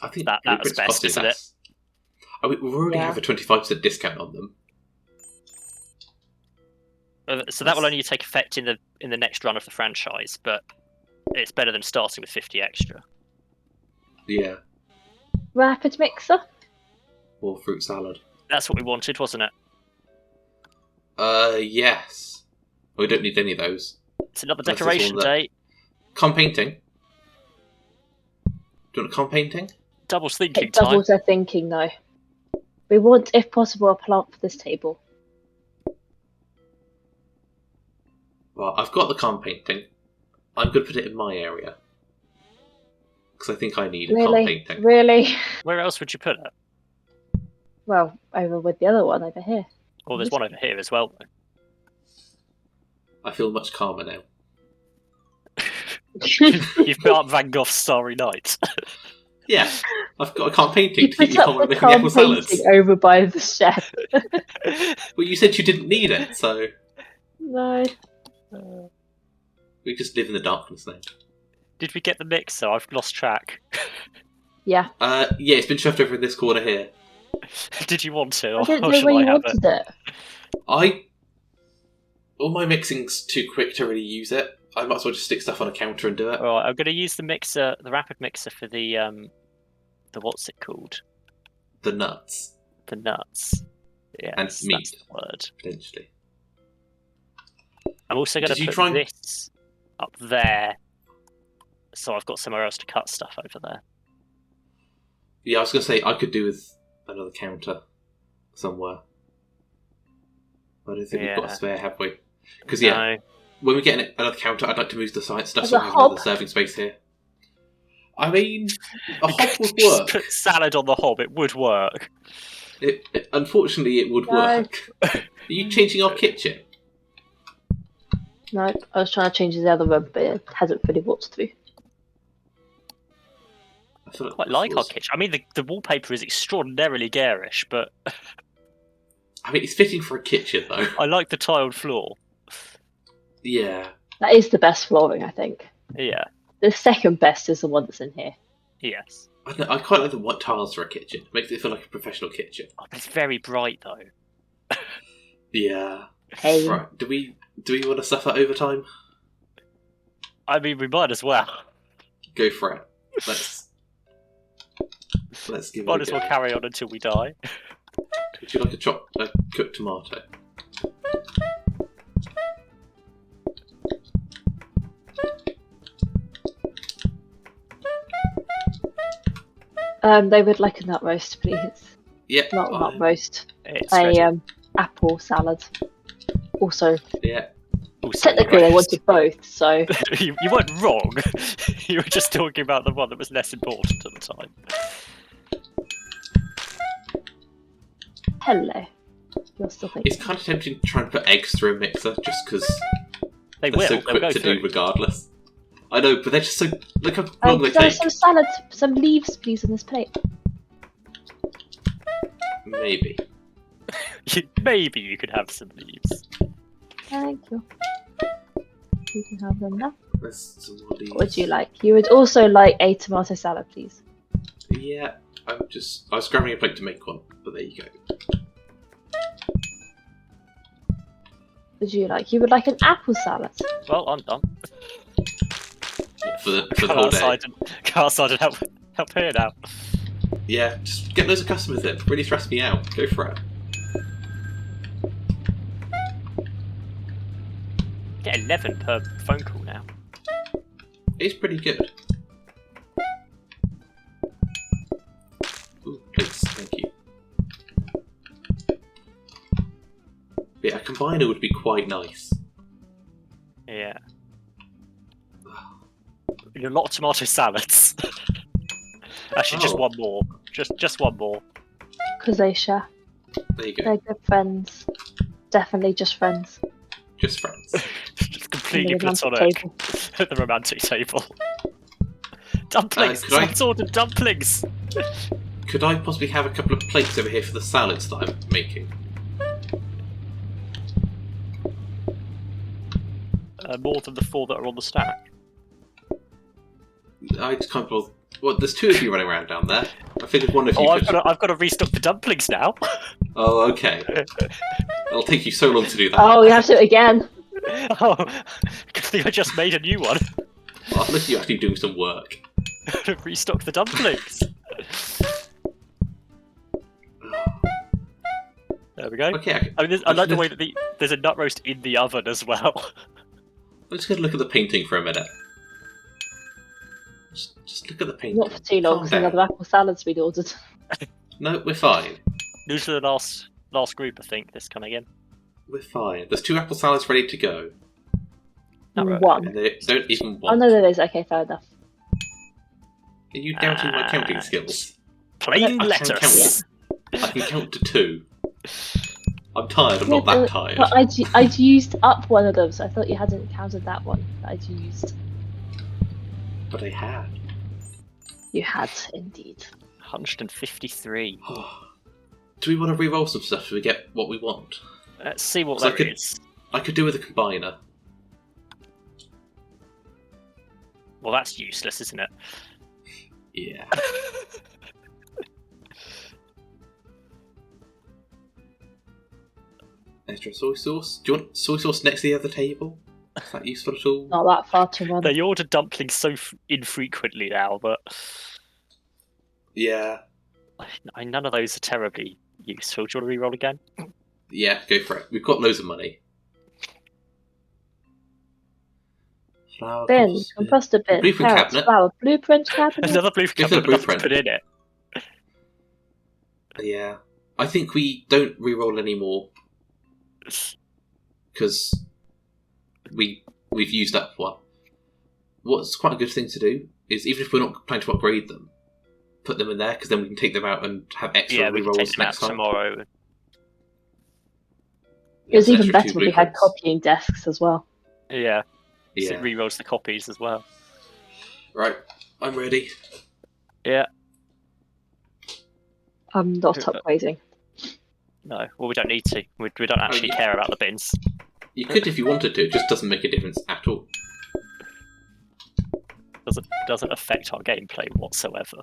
I think that's best, isn't it? We already have a 25% discount on them. So that will only take effect in the next run of the franchise, but it's better than starting with 50 extra. Yeah. Rapid mixer? Or fruit salad. That's what we wanted, wasn't it? Yes. We don't need any of those. It's another decoration day. Con painting? Do you want a con painting? Doubles thinking It doubles their thinking, though. We want, if possible, a plant for this table. Well, I've got the con painting. I'm going to put it in my area. Because I think I need a con painting. Really? Where else would you put it? Well, over with the other one over here. Well, there's one over here as well. I feel much calmer now. You've put up Van Gogh's Starry Night. Yeah, I've got a con painting to keep me calm when making con apple salads. Over by the chef. Well, you said you didn't need it, so... No. We just live in the darkness now. Did we get the mixer? I've lost track. Yeah. Yeah, it's been shoved over in this corner here. Did you want to? I didn't know where you wanted it. All my mixing's too quick to really use it. I might as well just stick stuff on a counter and do it. Alright, I'm going to use the mixer, the rapid mixer for the what's it called? The nuts. The nuts. Yeah, and meat. That's the word. Potentially. I'm also going to put this up there, so I've got somewhere else to cut stuff over there. Yeah, I was going to say, I could do with another counter somewhere. I don't think we've got a spare, have we? Because, when we get another counter, I'd like to move the side stuff so we have another serving space here. I mean, a hob would work. Put salad on the hob, it would work. Unfortunately, it would work. Are you changing our kitchen? No, I was trying to change the other room, but it hasn't fully walked through. I quite like our kitchen. I mean, the wallpaper is extraordinarily garish, but... I mean, it's fitting for a kitchen, though. I like the tiled floor. Yeah. That is the best flooring, I think. Yeah. The second best is the one that's in here. Yes. I quite like the white tiles for a kitchen. It makes it feel like a professional kitchen. Oh, but it's very bright, though. Yeah. Hey. Right, do we want to suffer overtime? I mean, we might as well. Go for it. Let's give it a go. Might as well carry on until we die. Would you like a cooked tomato? They would like a nut roast, please. Yep. Not nut roast. It's apple salad. Also. Yeah. Technically, I wanted both, so. you weren't wrong. You were just talking about the one that was less important at the time. Hello. You're still thinking. It's kind of tempting to try and put eggs through a mixer just because they're so quick to do regardless. I know, but they're just so... Look how long they take. Some salad, some leaves, please, on this plate. Maybe. Maybe you could have some leaves. Thank you. You can have them now. There's some more leaves. What would you like? You would also like a tomato salad, please. Yeah, I was grabbing a plate to make one, but there you go. Would you like? You would like an apple salad. Well, I'm done. For the whole day. Go outside and help here now. Yeah, just get loads of customers in. Really stress me out. Go for it. Get 11 per phone call now. It's pretty good. Ooh, plates, thank you. Yeah, a combiner would be quite nice. Yeah. A lot of tomato salads. Actually, just one more. Just one more. Because they share. There you go. They're good friends. Definitely just friends. Just friends. Just completely platonic at the romantic table. Dumplings! Someone's ordered dumplings! Could I possibly have a couple of plates over here for the salads that I'm making? More than the 4 that are on the stack. I just can't bother Well, there's two of you running around down there. I figured one of you could... I've got to restock the dumplings now. Oh, okay. It'll take you so long to do that. Oh, you have to do it again. Oh, I think I just made a new one. Oh, look at you actually doing some work. Restock the dumplings. There we go. Okay. I like the way that there's a nut roast in the oven as well. I'm just going to look at the painting for a minute. Just look at the painting. Not for too long, because another apple salad's been ordered. No, we're fine. Usually the last group, I think, this coming in. We're fine. There's 2 apple salads ready to go. One. And they don't even want... Oh, no, there is. Okay, fair enough. Are you doubting my counting skills? Plain lettuce. I can count to 2. I'm tired, I'm not that tired. But I'd used up one of them, so I thought you hadn't counted that one that I'd used. But I had. You had, indeed. 153. Do we want to re-roll some stuff so we get what we want? Let's see what there is. I could do with a combiner. Well, that's useless, isn't it? Yeah. Extra soy sauce? Do you want soy sauce next to the other table? Is that useful at all? Not that far to run. They order dumplings so infrequently now, but... Yeah. None of those are terribly useful. Do you want to re-roll again? Yeah, go for it. We've got loads of money. Flour, bin, composter bin, blueprint carrots, cabinet. flour, blueprint cabinet. Another blueprint cabinet blueprint. to put in it. Yeah. I think we don't re-roll anymore. Because we've used up one. What's quite a good thing to do is, even if we're not planning to upgrade them, put them in there, because then we can take them out and have extra re-rolls next time. Tomorrow. It was even better when we had copying desks as well. Yeah. So it re-rolls the copies as well. Right, I'm ready. Yeah. I'm not upgrading. No, well, we don't need to. We don't actually care about the bins. You could if you wanted to. It just doesn't make a difference at all. Doesn't affect our gameplay whatsoever.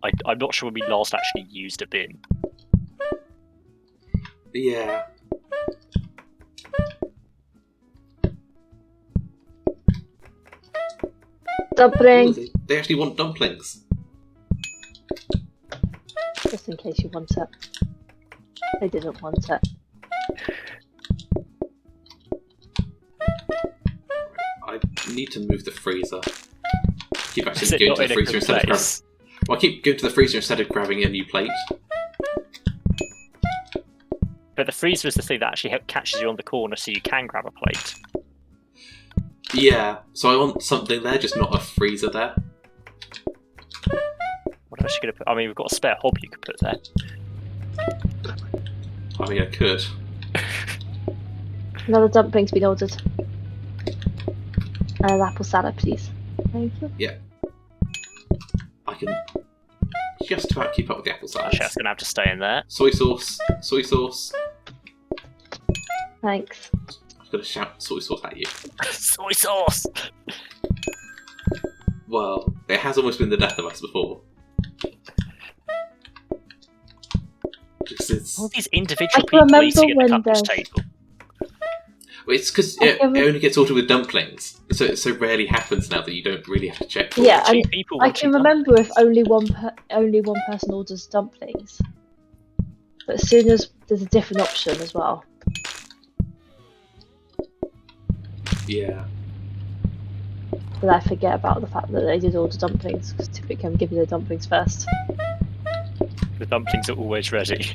I'm not sure when we last actually used a bin. Yeah. Dumpling! Ooh, they actually want dumplings. Just in case you want it. They didn't want it. I need to move the freezer. I keep actually going to the freezer instead of grabbing. Well, I keep going to the freezer instead of grabbing a new plate. But the freezer is the thing that actually catches you on the corner, so you can grab a plate. Yeah, so I want something there, just not a freezer there. What else are you going to put? I mean, we've got a spare hob you could put there. I mean, I could. Another dumpling's been ordered. An apple salad, please. Thank you. Yeah. I can just about keep up with the apple salad. Actually, that's going to have to stay in there. Soy sauce. Soy sauce. Thanks. I'm going to shout soy sauce at you. Soy sauce! Well, it has almost been the death of us before. All these individual people eating at the cupcake table. Well, it's because it only gets ordered with dumplings, so it so rarely happens now that you don't really have to check for yeah, it. I can remember if only one person orders dumplings, but as soon as there's a different option as well. Yeah. But I forget about the fact that they did order dumplings, because typically I'm giving the dumplings first. The dumplings are always ready.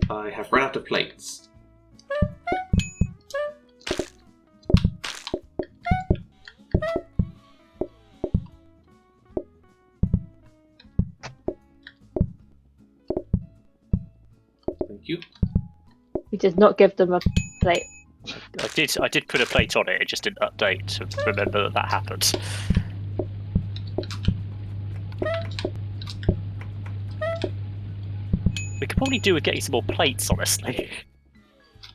I have run out of plates. Thank you. We did not give them a plate. I did put a plate on it, it just didn't update to remember that happened. We could probably do with getting some more plates, honestly.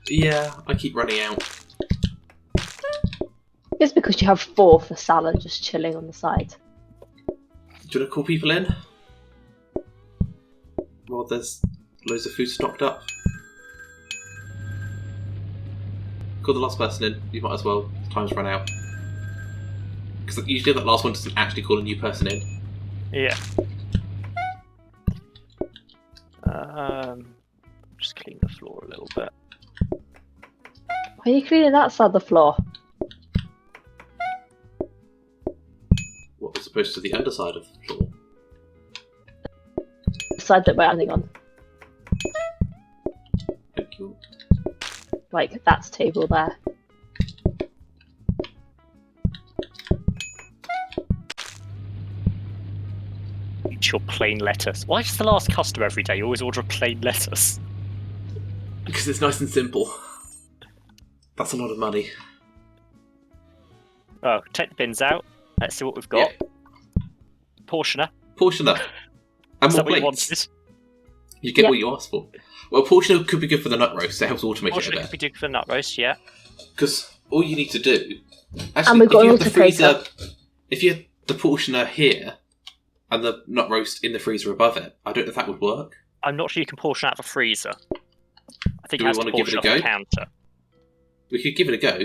Yeah, I keep running out. It's because you have 4 for salad just chilling on the side. Do you want to call people in? Well, there's loads of food stocked up. Call the last person in. You might as well. Time's run out. Because usually that last one doesn't actually call a new person in. Yeah. Just clean the floor a little bit. Why are you cleaning that side of the floor? What, as opposed to the underside of the floor? The side that we're standing on. Thank you. Like, that's table there. Eat your plain lettuce. Why is the last customer every day? You always order a plain lettuce. Because it's nice and simple. That's a lot of money. Oh, take the bins out. Let's see what we've got. Yeah. Portioner. Portioner. And Is more that what you plates. wanted? You get what you asked for. Well, portioner could be good for the nut roast. It helps automate it a Portioner bit. could be good for the nut roast, yeah. Because all you need to do... And Actually, we've got if you an have the freezer... autoclaver. If you had the portioner here, and the nut roast in the freezer above it, I don't know if that would work. I'm not sure you can portion out the freezer. I think Do it we has want to to give it portion a off go? the counter. We could give it a go.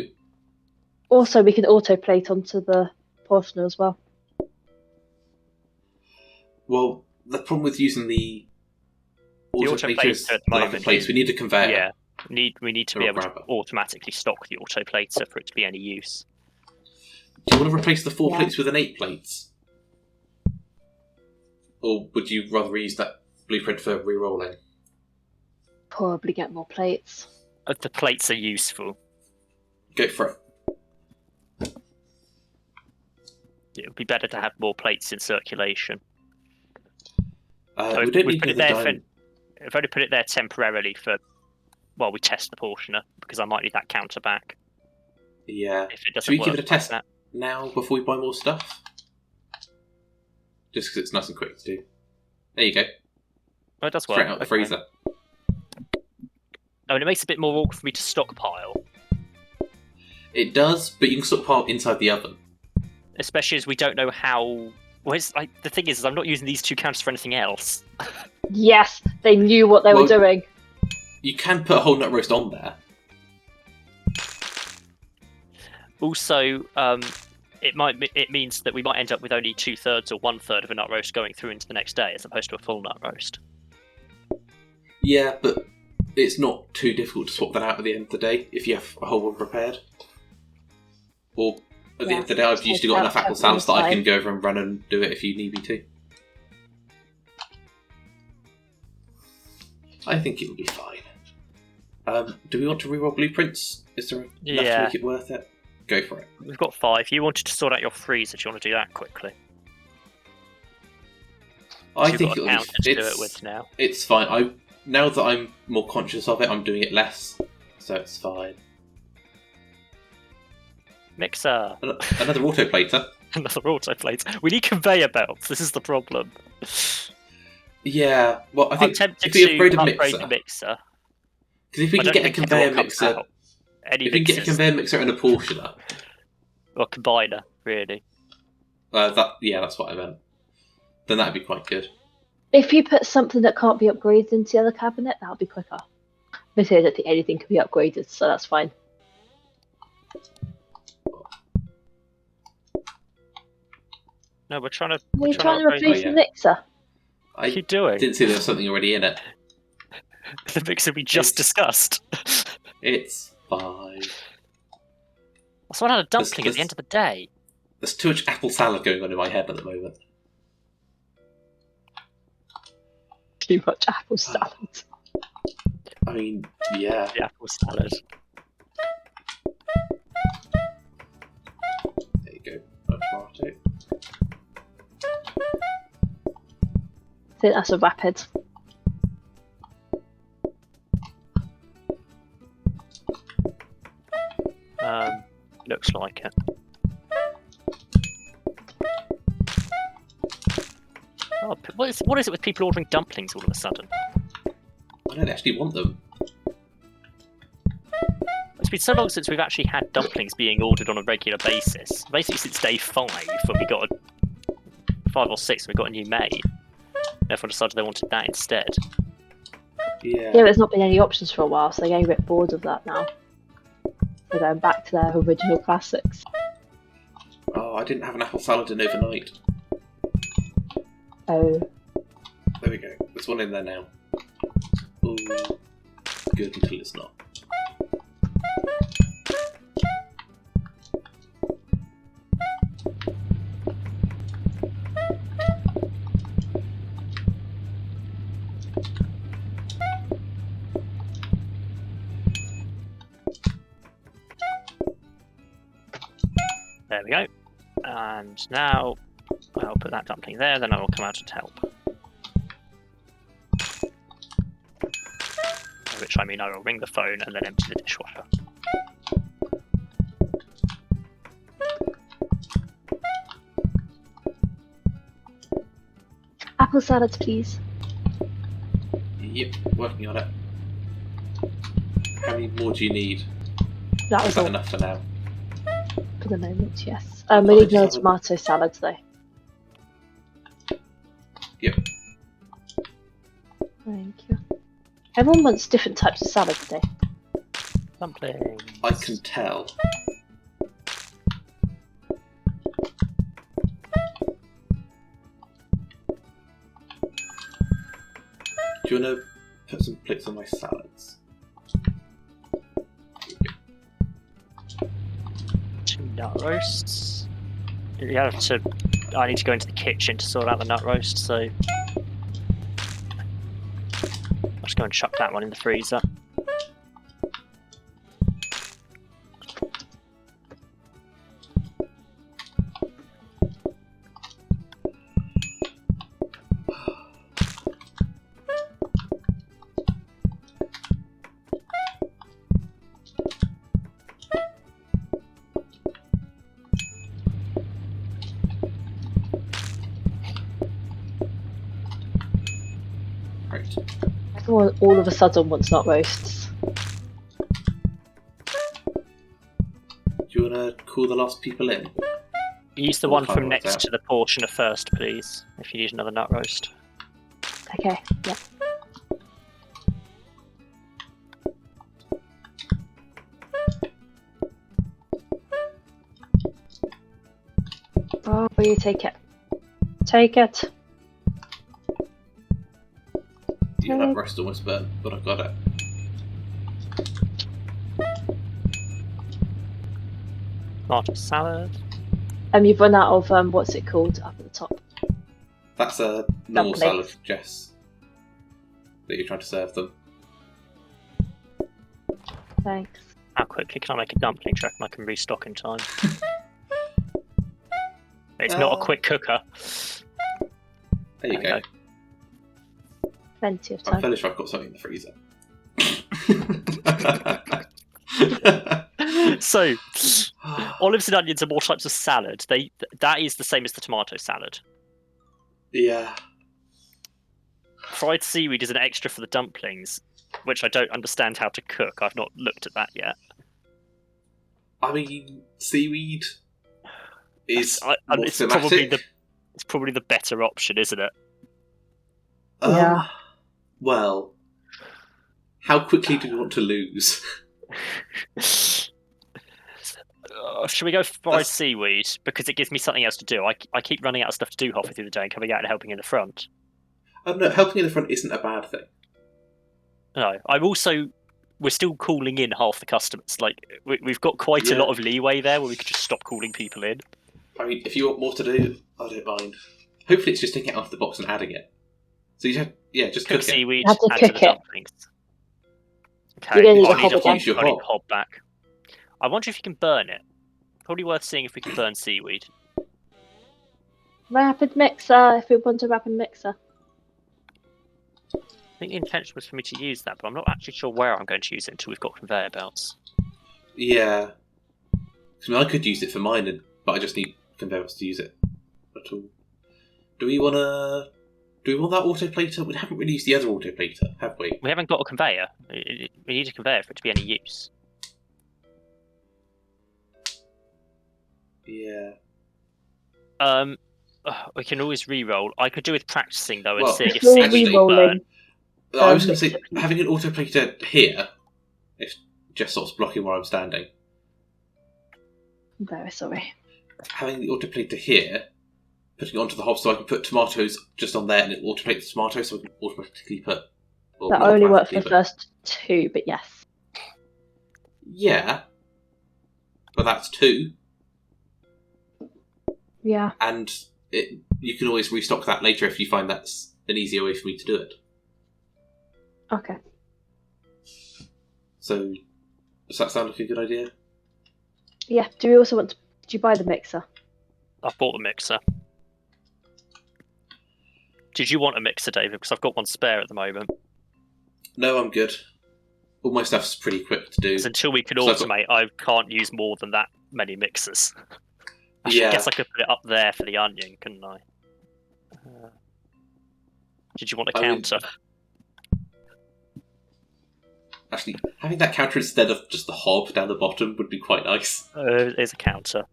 Also, we can autoplate onto the portioner as well. Well, the problem with using the autoplater is at the the lack moment of plates. is- We need a conveyor. Yeah. We need to be Or a able to grabber. automatically stock the autoplater for it to be any use. Do you want to replace the 4 Yeah. plates with an 8 plates? Or would you rather use that blueprint for re-rolling? Probably get more plates. The plates are useful. Go for it. It would be better to have more plates in circulation. We don't We've need put it the there diamond. I've only put it there temporarily for while we test the portioner, because I might need that counter back Yeah. if it doesn't Should we work give it a like test that. now before we buy more stuff? Just because it's nice and quick to do. There you go. Oh, it does work. Straight out the Okay. freezer. Oh, and it makes it a bit more awkward for me to stockpile, It does, but you can stockpile inside the oven. especially as we don't know how. Well, it's like the thing is I'm not using these 2 counters for anything else. Yes, they knew what they were doing. You can put a whole nut roast on there. Also, it means that we might end up with only 2/3 or 1/3 of a nut roast going through into the next day, as opposed to a full nut roast. Yeah, but it's not too difficult to swap that out at the end of the day if you have a whole one prepared. Or at the end of the day, I've usually got enough apple salads that I can go over and run and do it if you need me to. I think it will be fine. Do we want to reroll blueprints? Is there enough to make it worth it? Go for it. We've got 5. You wanted to sort out your freezer. Do you want to do that quickly? I You've think got a it'll counter be. to do it with now. It's fine. Now that I'm more conscious of it, I'm doing it less, so it's fine. Mixer. Another autoplater. Another autoplate. We need conveyor belts. This is the problem. Yeah. Well, I I'm think tempted if we to upgrade a upgrade mixer, the mixer. because if we I can don't get a think everyone conveyor comes mixer, out. Any if we can get a mixers, conveyor mixer and a portioner, or combiner, really. that's what I meant. Then that'd be quite good. If you put something that can't be upgraded into the other cabinet, that'll be quicker. But I don't think anything can be upgraded, so that's fine. No, we're trying to. Are you trying to upgrade- replace the mixer? I What are you doing? didn't see there was something already in it. The mixer we just discussed. It's fine. So I had a dumpling at the end of the day. There's too much apple salad going on in my head at the moment. Too much apple salad. I mean, yeah. The apple salad. There you go. A tomato. I think that's a rapid. Looks like it. Oh, what is it with people ordering dumplings all of a sudden? I don't actually want them. It's been so long since we've actually had dumplings being ordered on a regular basis. Basically since day 5, when we got 5 or 6, we got a new maid. Everyone decided they wanted that instead. Yeah, there's not been any options for a while, so they're getting a bit bored of that now. They're going back to their original classics. Oh, I didn't have an apple salad in overnight. Oh. There we go. There's one in there now. Ooh. Good until it's not. There we go. And now I'll put that dumpling there, then I will come out and help. By which I mean I will ring the phone and then empty the dishwasher. Apple salads, please. Yep, working on it. How many more do you need? That Is was that all enough for now? for the moment, yes. We need no tomato salads, though. Yep. Thank you. Everyone wants different types of salad today. Dumpling. I can tell. Do you want to put some plates on my salads? 2 nut roasts. I need to go into the kitchen to sort out the nut roast, so I'll just go and chuck that one in the freezer. Right. Everyone all of a sudden wants nut roasts. Do you want to call the last people in? Use the one from next to the portioner first, please, if you need another nut roast. Okay, yeah. Oh, will you take it? Take it. Yeah, that roast almost burnt, but I got it. Tomato salad. You've run out of what's it called up at the top? That's a normal Dumplings. salad, Jess. That you're trying to serve them. Thanks. How quickly can I make a dumpling? Do you reckon I can restock in time? It's not a quick cooker. There you go. Plenty of I'm time. fairly sure I've got something in the freezer. So, olives and onions are more types of salad. That is the same as the tomato salad. Yeah. Fried seaweed is an extra for the dumplings, which I don't understand how to cook. I've not looked at that yet. I mean, seaweed is more it's thematic. probably the better option, isn't it? Yeah. Well, how quickly do you want to lose? Should we go fried seaweed? Because it gives me something else to do. I keep running out of stuff to do halfway through the day and coming out and helping in the front. No, helping in the front isn't a bad thing. No, we're still calling in half the customers. Like, we've got quite a lot of leeway there where we could just stop calling people in. I mean, if you want more to do, I don't mind. Hopefully it's just taking it out of the box and adding it. So you have, just cook seaweed, You have to add cook to the dumplings. Okay, You're gonna need I a need hob a again. hob back. I wonder if you can burn it. Probably worth seeing if we can burn seaweed. Rapid mixer, if we want a rapid mixer. I think the intention was for me to use that, but I'm not actually sure where I'm going to use it until we've got conveyor belts. Yeah. I mean, I could use it for mine, but I just need conveyor belts to use it at all. Do we want that autoplater? We haven't really used the other autoplater, have we? We haven't got a conveyor. We need a conveyor for it to be any use. Yeah. We can always re-roll. I could do with practicing though and Well, seeing if Before seaweed will burn. re-rolling, I was going to say, mixer, please. having an autoplater here, it's just sort of blocking where I'm standing. I'm very sorry. Having the autoplater here, putting it onto the hob so I can put tomatoes just on there and it will autoplate the tomatoes so I can automatically put... Well, That not only worked for the automatically, first two, but yes. Yeah, but that's 2. Yeah. And you can always restock that later if you find that's an easier way for me to do it. Okay. So, does that sound like a good idea? Yeah. Do we also want to... Did you buy the mixer? I've bought the mixer. Did you want a mixer, David? Because I've got one spare at the moment. No, I'm good. All my stuff's pretty quick to do. Because until we can So I've automate, I can't use more than that many mixers. I Yeah. guess I could put it up there for the onion, couldn't I? Did you want a I mean- counter? Actually, having that counter instead of just the hob down the bottom would be quite nice. There's a counter.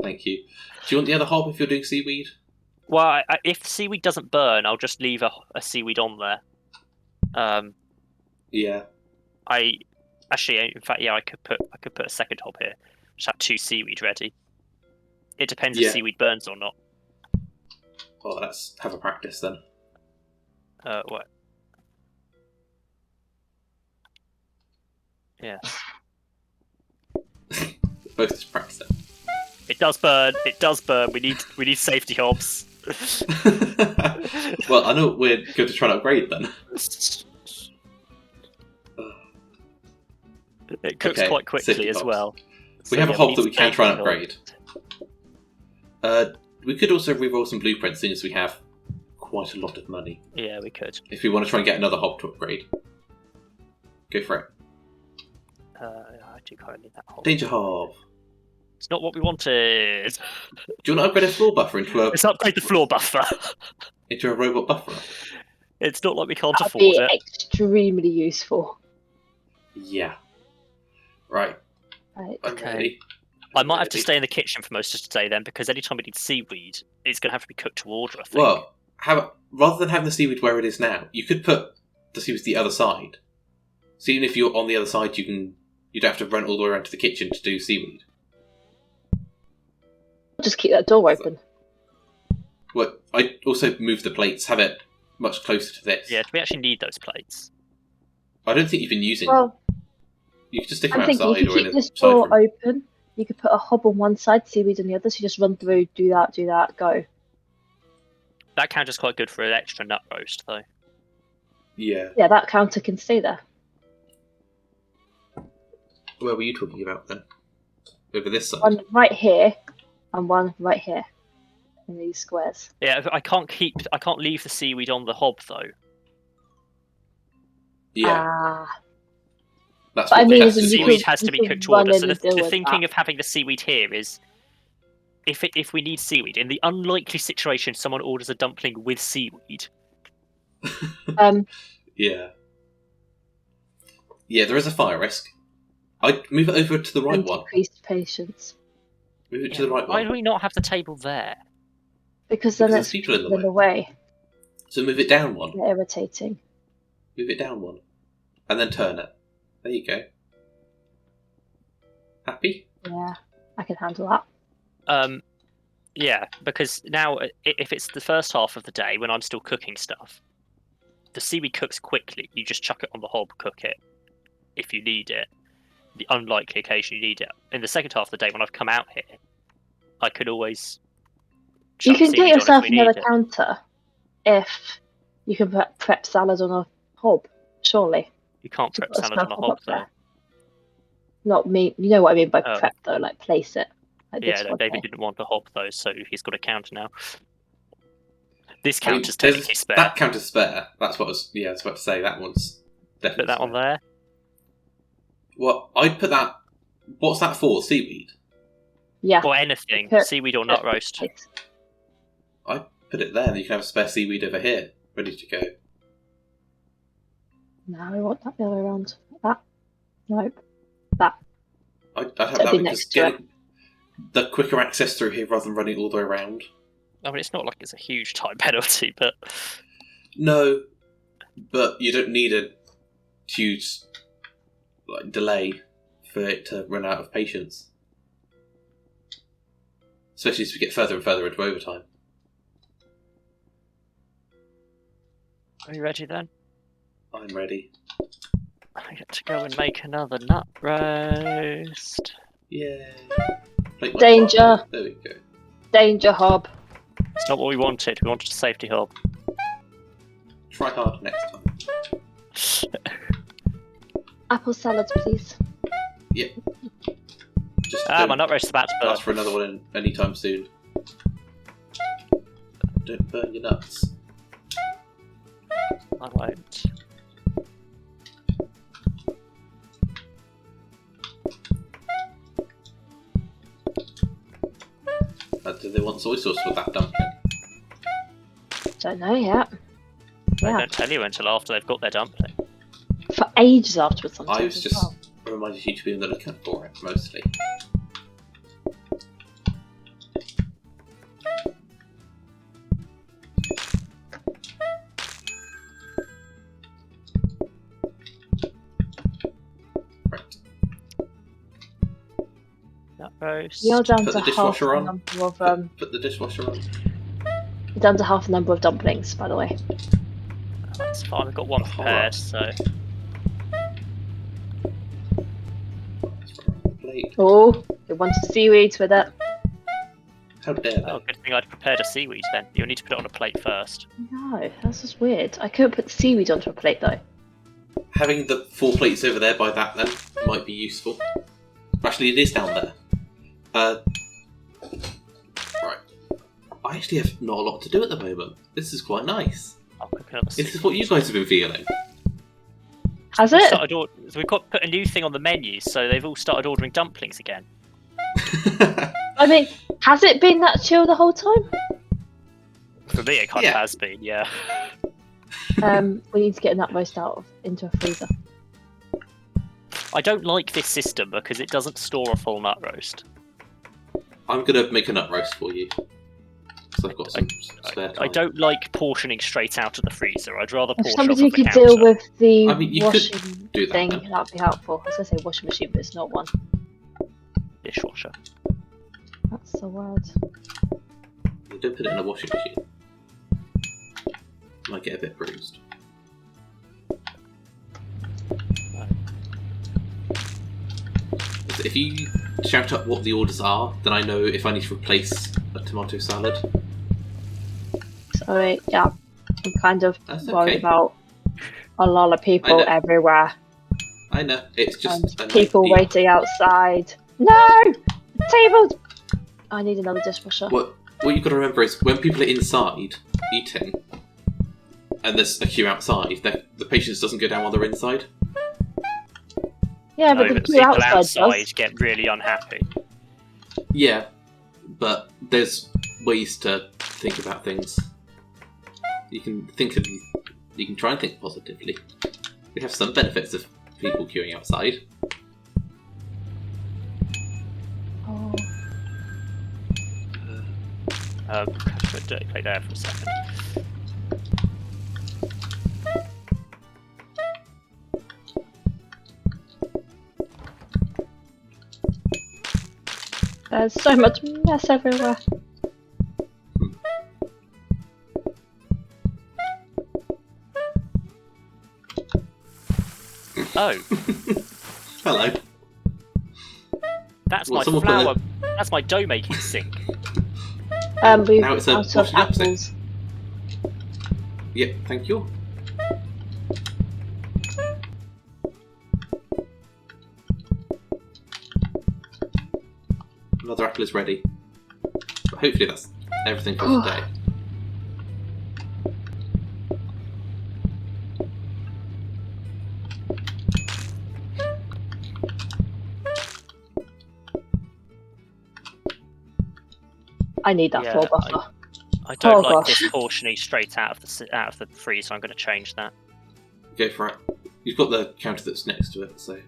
Thank you. Do you want the other hob if you're doing seaweed? Well, if the seaweed doesn't burn, I'll just leave a seaweed on there. Yeah. In fact, I could put a second hob here. Just have 2 seaweed ready. It depends Yeah. if seaweed burns or not. Well, let's have a practice then. What? Yeah. Both just practice it. It does burn. It does burn. We need safety hobs. Well, I know we're going to try and upgrade then. It cooks Okay, quite quickly safety as hobs. well. We So, have a yeah, hob need that we can try and safety upgrade. We could also reroll some blueprints, seeing as we have quite a lot of money. hobs. Yeah, we could. If we want to try and get another hob to upgrade. Go for it. I do kind of need that hob. Danger hob. It's not what we wanted. Do you want to upgrade a floor buffer into a Let's upgrade the floor buffer. robot buffer? It's not like we can't That'd afford be it. extremely useful. Yeah. Right. Right. I'm Okay. ready. I might have to stay in the kitchen for most of today then, because anytime we need seaweed, it's going to have to be cooked to order, I think. Well, rather than having the seaweed where it is now, you could put the seaweed the other side. So even if you're on the other side, you don't have to run all the way around to the kitchen to do seaweed. Just keep that door open. Well, I also move the plates, have it much closer to this. Yeah, do we actually need those plates? I don't think you've been using them. Well, You could just stick them I'm thinking outside if you or in keep a this side door room. open, you could put a hob on one side, seaweed on the other, so you just run through, do that, go. That counter's quite good for an extra nut roast, though. Yeah. Yeah, that counter can stay there. Where were you talking about then? Over this side? One right here, and one right here. In these squares. Yeah, I can't leave the seaweed on the hob, though. Yeah. Ah. That's But what I they mean, have as to in The do. you seaweed could- has to be could cooked to run order. in So and the deal with thinking that. of having the seaweed here is, if we need seaweed, in the unlikely situation someone orders a dumpling with seaweed, Yeah. Yeah, there is a fire risk. I'd move it over to the right and one. decreased patience. Move it to the right why one. do we not have the table there? Because then Because it's there's people in the in the way. So move it down one. They're irritating. Move it down one. And then turn it. There you go. Happy? Yeah, I can handle that. Yeah, because now if it's the first half of the day when I'm still cooking stuff, the seaweed cooks quickly. You just chuck it on the hob, cook it if you need it. The unlikely occasion you need it. In the second half of the day when I've come out here, I could always You chuck can seaweed get on if yourself we need another it. counter if you can prep salad on a hob, surely. You can't prep Put a salad on a small hob up though. there. Not me, you know what I mean by Oh. prep though, like place it. Like Yeah, this no, one David here. didn't want the hob though, so he's got a counter now. This I mean, counter's there's- technically spare. That counter's spare. That's what I was about to say. That one's definitely Put that on spare. there. Well, I'd put that... What's that for? Seaweed? Yeah. Or anything. Put- Seaweed or nut roast. Place. I'd put it there, and you can have a spare seaweed over here, ready to go. No, I want that the other way around. That. Nope. That. I'd have That'd that be because next to it. the quicker access through here rather than running all the way around. I mean, it's not like it's a huge time penalty, but... No, but you don't need a huge delay for it to run out of patience. Especially as we get further and further into overtime. Are you ready then? I'm ready. I get to go and make another nut roast. Yay. Danger. There we go. Danger, Hob. It's not what we wanted. We wanted a safety hob. Try hard next time. Apple salads, please. Yep. Just my nut roast is about to burn. ask for another one anytime soon. Don't burn your nuts. I won't. Do they want soy sauce with that dumpling? Don't know yet. They Yeah. don't tell you until after they've got their dumpling. For ages afterwards, sometimes. I was as just well. reminded you to be on the lookout for it, mostly. Right. Nut roast. You're down Put to the half dishwasher the on. number of Put the dishwasher on. you're down to half the number of dumplings, by the way. That's fine. We've got one prepared, so... Plate. Oh, you wanted seaweeds with it. How dare they? Oh, good thing I'd prepared a seaweed then. You'll need to put it on a plate first. No, that's just weird. I couldn't put the seaweed onto a plate though. Having the 4 plates over there by that then might be useful. Actually, it is down there. Right. I actually have not a lot to do at the moment. This is quite nice. I'll cook another seaweed. This is what you guys have been feeling. Has We've it? we've got put a new thing on the menu, so they've all started ordering dumplings again. I mean, has it been that chill the whole time? For me, it kind of has been, yeah. We need to get a nut roast into a freezer. I don't like this system because it doesn't store a full nut roast. I'm going to make a nut roast for you. Because I've got some spare time. I don't like portioning straight out of the freezer. I'd rather If portion somebody off of the could counter. deal with the I mean, you could washing do that, thing, then. that'd be helpful. I was going to say washing machine, but it's not one. Dishwasher. That's the word. You don't put it in a washing machine. Might get a bit bruised. If you shout up what the orders are, then I know if I need to replace a tomato salad. Sorry, yeah. I'm kind of That's worried okay. about a lot of people everywhere. I know, it's just... And people waiting outside. No! The table! I need another dishwasher. What you've got to remember is, when people are inside eating, and there's a queue outside, the patience doesn't go down while they're inside. Yeah, No, but the but queue people outside outside get really unhappy. Yeah, but there's ways to think about things. You can try and think positively. We have some benefits of people queuing outside. Oh. Put a dirty plate there for a second. There's so much mess everywhere. Oh, Hello. that's Well, my someone put flour. That's my dough making sink. We've Now it's a out of washing up sink. apples. Yep, thank you. Another apple is ready. But hopefully that's everything for today. I need that Yeah, full buffer. I don't Oh, like gosh. this portioning straight out of the freezer. I'm going to change that. Go for it. You've got the counter that's next to it, so...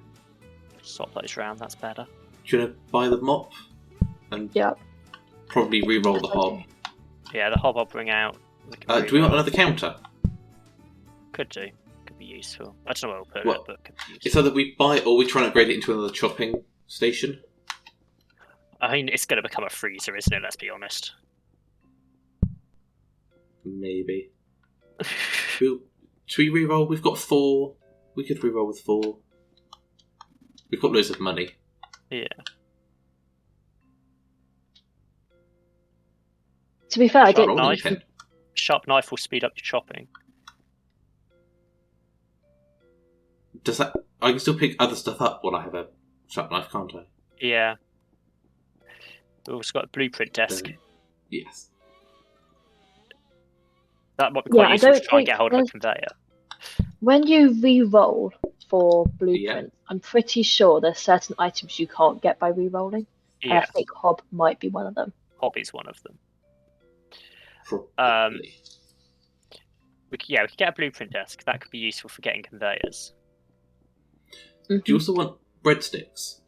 Swap those round. That's better. Do you want to buy the mop? and probably re-roll the hob. Yeah, the hob I'll bring out. Do we want another counter? Could do. Could be useful. I don't know where we'll put it, but could be useful. It's either we buy or we try and upgrade it into another chopping station. I mean, it's going to become a freezer, isn't it? Let's be honest. Maybe. Should we re-roll? We've got 4. We could re-roll with 4. We've got loads of money. Yeah. To be fair, I don't. Sharp knife will speed up your chopping. Does that? I can still pick other stuff up when I have a sharp knife, can't I? Yeah. We've also got a blueprint desk. Yes. That might be quite useful to try and get hold of a conveyor. When you re-roll for blueprint, I'm pretty sure there's certain items you can't get by re-rolling. Yeah. And I think hob might be one of them. Hob is one of them. Probably. We could get a blueprint desk. That could be useful for getting conveyors. Do you also want breadsticks?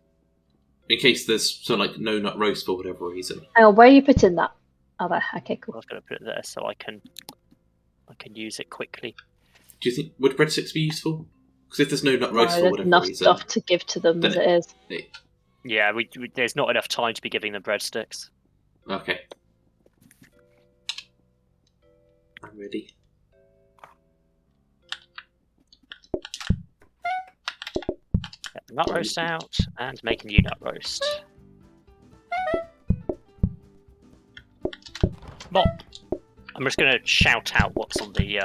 In case there's some no nut roast for whatever reason. Oh, where are you putting that? Oh, there. Okay, cool. I was going to put it there so I can use it quickly. Do you think would breadsticks be useful? Because if there's no nut roast for whatever enough reason, stuff to give to them as it is. Yeah, there's not enough time to be giving them breadsticks. Okay. I'm ready. Get the nut roast out and make a new nut roast. Mop. I'm just going to shout out what's on the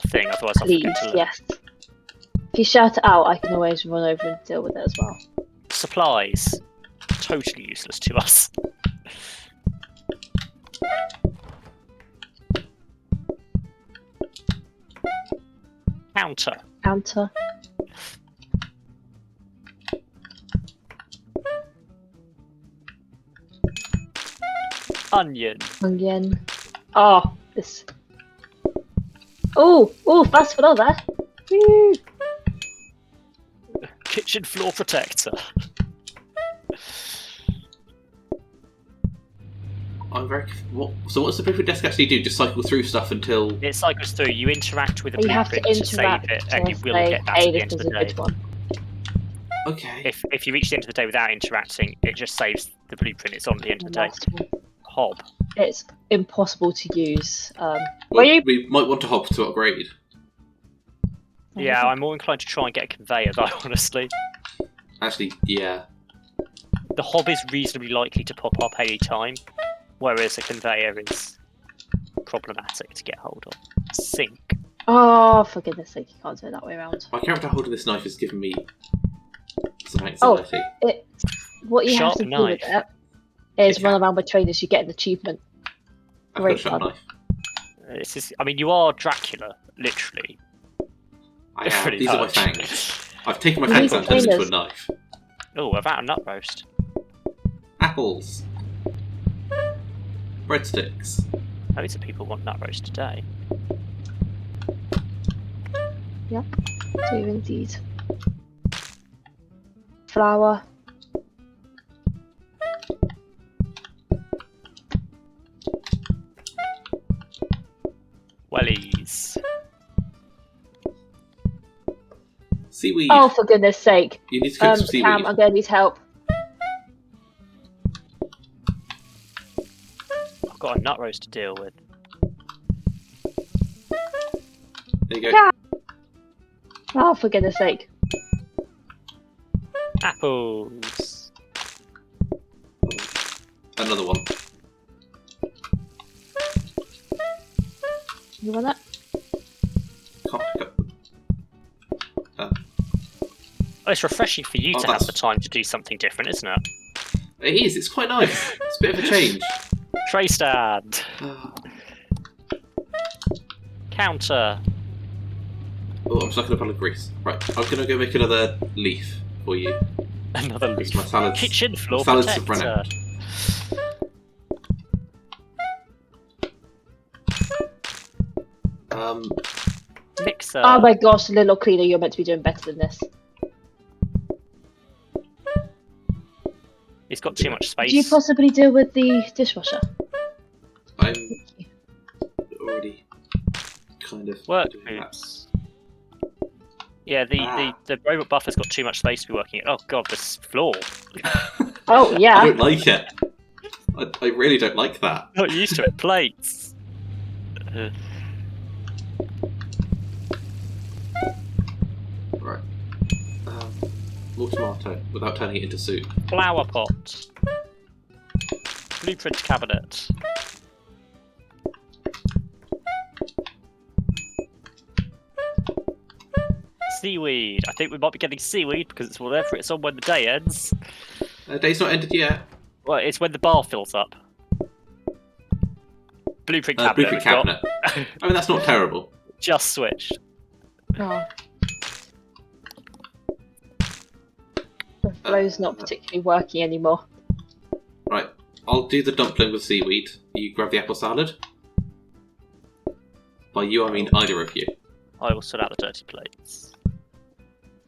thing, otherwise I'll forget to look. Yes. If you shout it out, I can always run over and deal with it as well. Supplies. Totally useless to us. Counter. Onion. Oh, this. Oh, fast for all that. Woo. Kitchen floor protector. I'm very. So what's the blueprint desk actually do? Just cycle through stuff until it cycles through. You interact with the blueprint to save it, and you will get back to the end of the day. Okay. If you reach the end of the day without interacting, it just saves the blueprint. It's on the end of the day. Hob. It's impossible to use. We might want a hob to upgrade. Yeah, I'm more inclined to try and get a conveyor, though, honestly. Actually, yeah. The hob is reasonably likely to pop up any time, whereas a conveyor is problematic to get hold of. Sink. Oh, for goodness sake, you can't do it that way around. My character holding this knife has given me some anxiety. What you have to do with it is run around with trainers, you get an achievement. Great fun. You are Dracula, literally. I am. These are my fangs. I've taken my fangs and turned them into a knife. Oh, about a nut roast. Apples. Breadsticks. Loads of people want nut roast today. Yep, do indeed. Flour. Wellies. Seaweed. Oh, for goodness sake. You need to cook some seaweed. Cam, I'm going to need help. I've got a nut roast to deal with. There you go. Oh, for goodness sake. Apples. Another one. You want that? Can't pick up. It's refreshing for you to have the time to do something different, isn't it? It is, it's quite nice. It's a bit of a change. Tray stand. Counter. Oh, I'm sucking up on a grease. Right, I'm going to go make another leaf for you. Another leaf. My salads. Kitchen floor salads protector. Mixer. Oh my gosh, little cleaner, you're meant to be doing better than this. It's got too much space. Do you possibly deal with the dishwasher? I'm already kind of Work doing that. boots. Yeah, the robot buffer's got too much space to be working. Oh god, this floor. Oh yeah. I don't like it. I really don't like that. Not used to it. Plates. Right. More tomato without turning it into soup. Flower pot. Blueprint cabinet. Seaweed. I think we might be getting seaweed because it's whatever it's on when the day ends. Day's not ended yet. Well, it's when the bar fills up. Blueprint cabinet. Blueprint cabinet. I mean, that's not terrible. Just switched. Oh. The flow's not particularly working anymore. Right. I'll do the dumpling with seaweed. You grab the apple salad. By you, I mean either of you. I will sort out the dirty plates.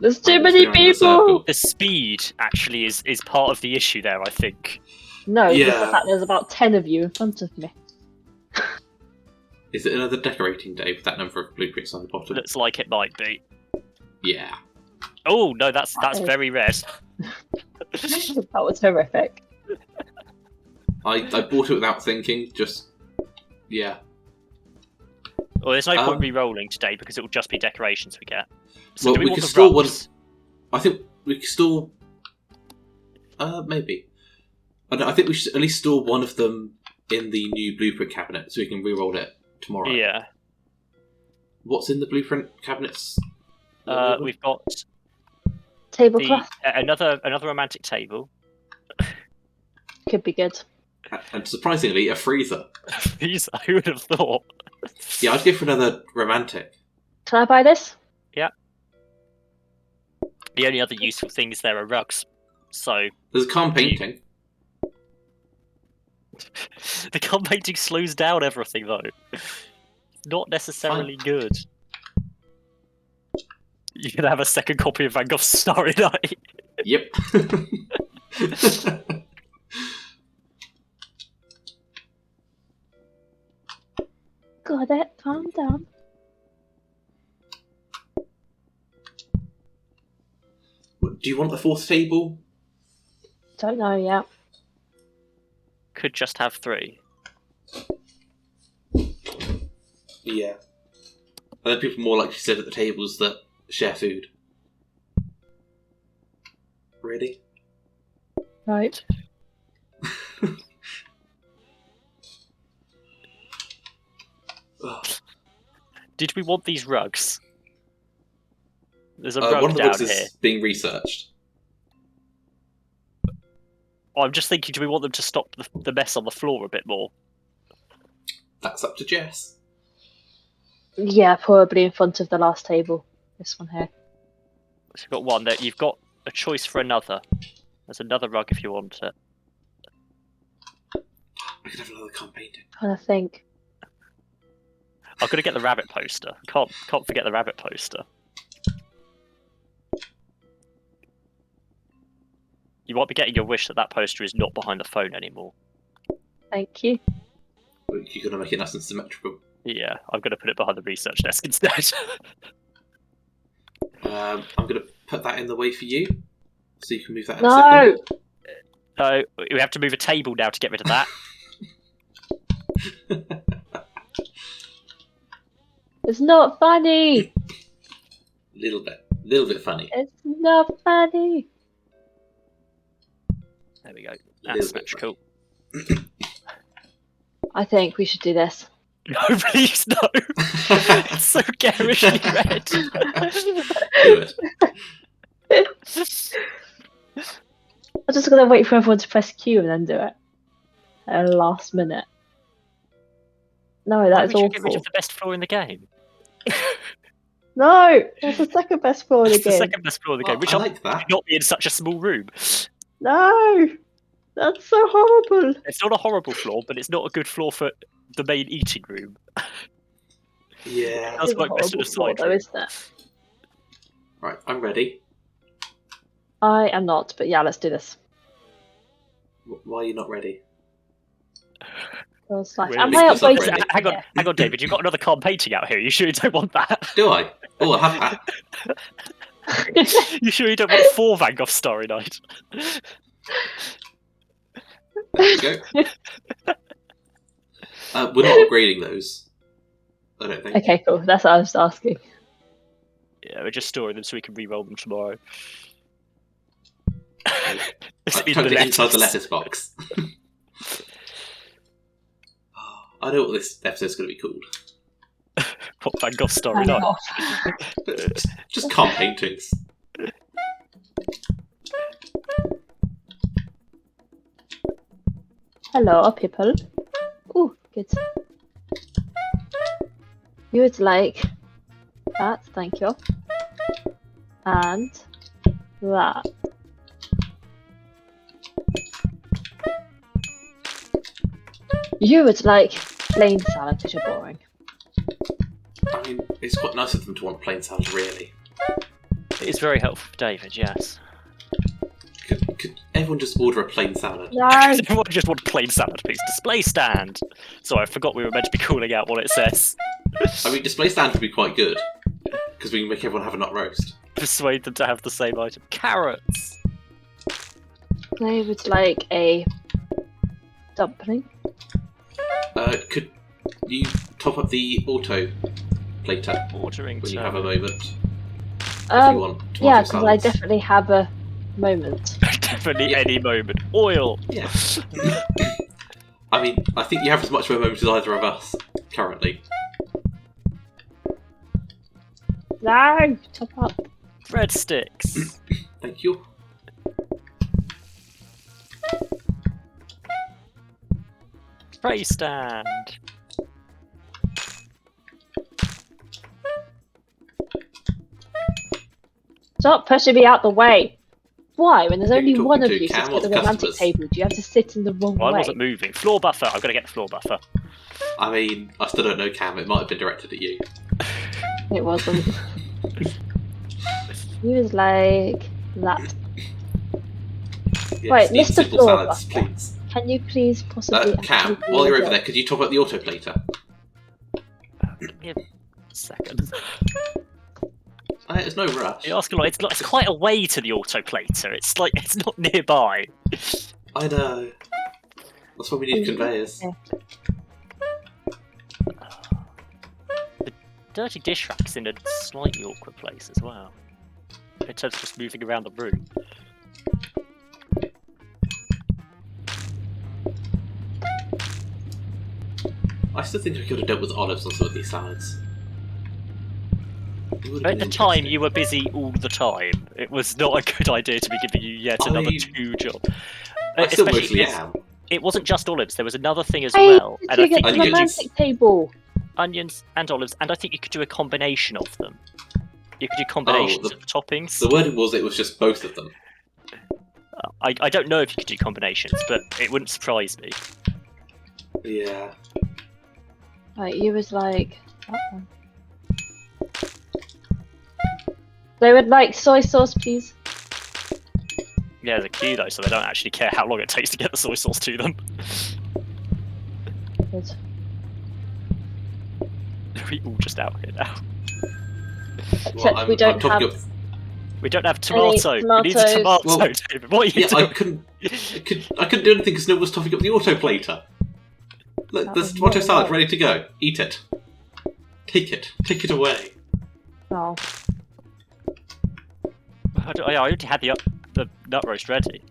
There's too many people! The speed actually is part of the issue there, I think. No, Yeah. it's the fact there's about 10 of you in front of me. Is it another decorating day with that number of blueprints on the bottom? Looks like it might be. Yeah. Oh no, that's very red. That was horrific. I bought it without thinking, just... Yeah. Well, there's no point re-rolling today because it will just be decorations we get. So well, do we can want the store rugs? one. I think we can store. Maybe. I think we should at least store one of them in the new blueprint cabinet so we can re-roll it tomorrow. Yeah. What's in the blueprint cabinets? We've got Tablecloth another romantic table. could be good. And surprisingly, a freezer. These, who would have thought? Yeah, I'd go for another romantic. Can I buy this? Yeah. The only other useful things there are rugs. So There's a calm painting. the calm painting slows down everything though. Not necessarily good. You can have a second copy of Van Gogh's Starry Night. Yep. Got it. Calm down. Do you want the fourth table? Don't know yet. Could just have 3. Yeah. And then people more likely to sit at the tables that share food. Ready? Right. Did we want these rugs? There's a One rug of the down books here. is being researched. I'm just thinking, do we want them to stop the mess on the floor a bit more? That's up to Jess. Yeah, probably in front of the last table. This one here. So you've got one that you've got a choice for another. There's another rug if you want it. I could have another calm painting. Trying to think. I've got to get the rabbit poster. Can't forget the rabbit poster. You might be getting your wish that poster is not behind the phone anymore. Thank you. You're going to make it nice and symmetrical. Yeah, I'm going to put it behind the research desk instead. I'm going to put that in the way for you, so you can move that in No! a second. So we have to move a table now to get rid of that. It's not funny! Little bit funny. It's not funny! There we go. That's symmetrical. I think we should do this. No, please, no. It's so garishly red. Do it. I'm just gonna wait for everyone to press Q and then do it. At the last minute. No, that is Why would you awful. get rid of the best floor in the game? No! That's the second best floor in the It's the game. second best floor in the game, which I like that. should not be in such a small room. No! That's so horrible! It's not a horrible floor, but it's not a good floor for the main eating room. Yeah. That's It's a like best in horrible a floor side though, room. isn't it? Right, I'm ready. I am not, but yeah, let's do this. Why are you not ready? Like, Really? am I up waiting? Hang on, David. You've got another con painting out here. You sure you don't want that? Do I? Oh, I have that. You sure you don't want 4 Van Gogh Starry Night? There we go. We're not upgrading those. I don't think. Okay, cool. That's what I was asking. Yeah, we're just storing them so we can re-roll them tomorrow. I've tucked it inside the lettuce box. I know what this episode's going to be called. What, Van Gogh Starry Night? Just calm paintings. Hello, people. Ooh, good. You would like that, thank you. And that. You would like plain salad, which are boring. I mean, it's quite nice of them to want plain salad, really. It is very helpful for David, yes. Could everyone just order a plain salad? No! Everyone just want plain salad, please. Display stand! Sorry, I forgot we were meant to be calling out what it says. I mean, display stand would be quite good. Because we can make everyone have a nut roast. Persuade them to have the same item. Carrots! They would like a dumpling. Could you top up the auto plater Ordering when you to... have a moment? If you want tomato Yeah, because I salads. definitely have a moment. Definitely any moment. Oil! Yeah. I mean, I think you have as much of a moment as either of us, currently. No! Top up. Breadsticks! Thank you. Tray stand! Stop pushing me out the way! Why? When there's Who are only you one of talking you to, sitting Cam, at or the the romantic customers? table, do you have to sit in the wrong Well, I way? wasn't moving. Floor buffer! I've got to get the floor buffer. I mean, I still don't know, Cam. It might have been directed at you. It wasn't. He was like that. Yes, Right, eat Mr. simple Floor salads, Buffer. please. Can you please possibly... Cam, actually while do you're a over there, job? could you top up the auto plater? Give me a second. There's no rush. You ask a lot. It's quite a way to the autoplater. It's like it's not nearby. I know. That's why we need conveyors. The dirty dish rack's in a slightly awkward place as well. In terms of just moving around the room. I still think I could have dealt with olives on some of these salads. At the time, you were busy all the time. It was not a good idea to be giving you yet another 2 jobs. I still Especially mostly because am. It wasn't just olives. There was another thing as Hey, well. did And you I get think the onions. romantic table? onions and olives, and I think you could do a combination of them. You could do combinations of the toppings. The wording was it was just both of them. I don't know if you could do combinations, but it wouldn't surprise me. Yeah. Right, you was like... that one. They would like soy sauce, please. Yeah, there's a queue though, so they don't actually care how long it takes to get the soy sauce to them. Good. We all just out here now. Except we don't have... We don't have tomato. We need a tomatoes. tomato, Well, David. What are you Yeah, doing? I couldn't do anything because no one was topping up the auto plater. Look, That there's was tomato not salad right. ready to go. Eat it. Take it. Take it away. Oh. I already had the nut roast ready.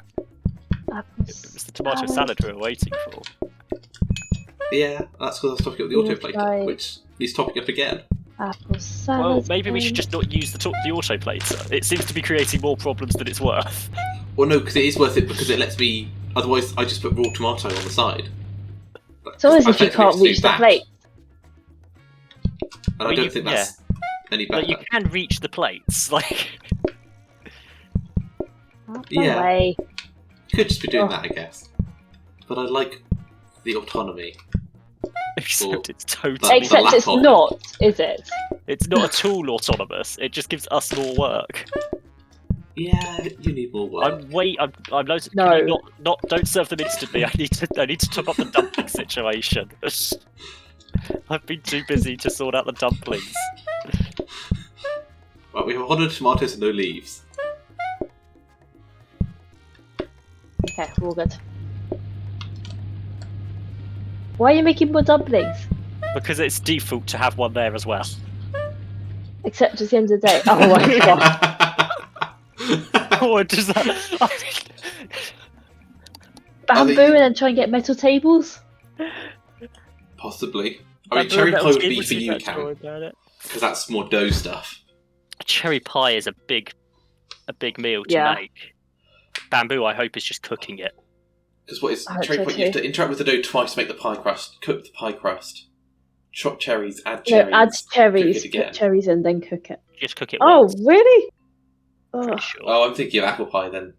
Apples. It was the tomato salad we were waiting for. Yeah, that's because I was topping up the auto plater, Right. which needs topping up again. Apple salad. Well, maybe we should just not use the auto plater. It seems to be creating more problems than it's worth. Well, no, because it is worth it because it lets me. Otherwise, I just put raw tomato on the side. It's always I if you effectively can't just do reach the that. plate. And I don't think that's any better. But you can reach the plates, like. Out the Yeah. way. You could just be doing Oh. that, I guess. But I like the autonomy. Except it's the totally. Except lap it's on. not, is it? It's not at all autonomous. It just gives us more work. Yeah, you need more work. I'm loads. No. Can you don't serve them instantly. I need to top up the dumpling situation. I've been too busy to sort out the dumplings. Right, we have 100 tomatoes and no leaves. Okay, we're all good. Why are you making more dumplings? Because it's default to have one there as well. Except at the end of the day. Oh my god. What does that? Bamboo and then try and get metal tables? Possibly. I mean, cherry pie would be for you, Cam. Because that's more dough stuff. Cherry pie is a big meal to make. Bamboo, I hope, is just cooking it. Because what is cherry pie? You have to interact with the dough twice to make the pie crust. Cook the pie crust. Chop cherries, add cherries. No, add cherries, cook put cherries in, then cook it. Just cook it once. Oh, really? Sure. Oh, I'm thinking of apple pie then.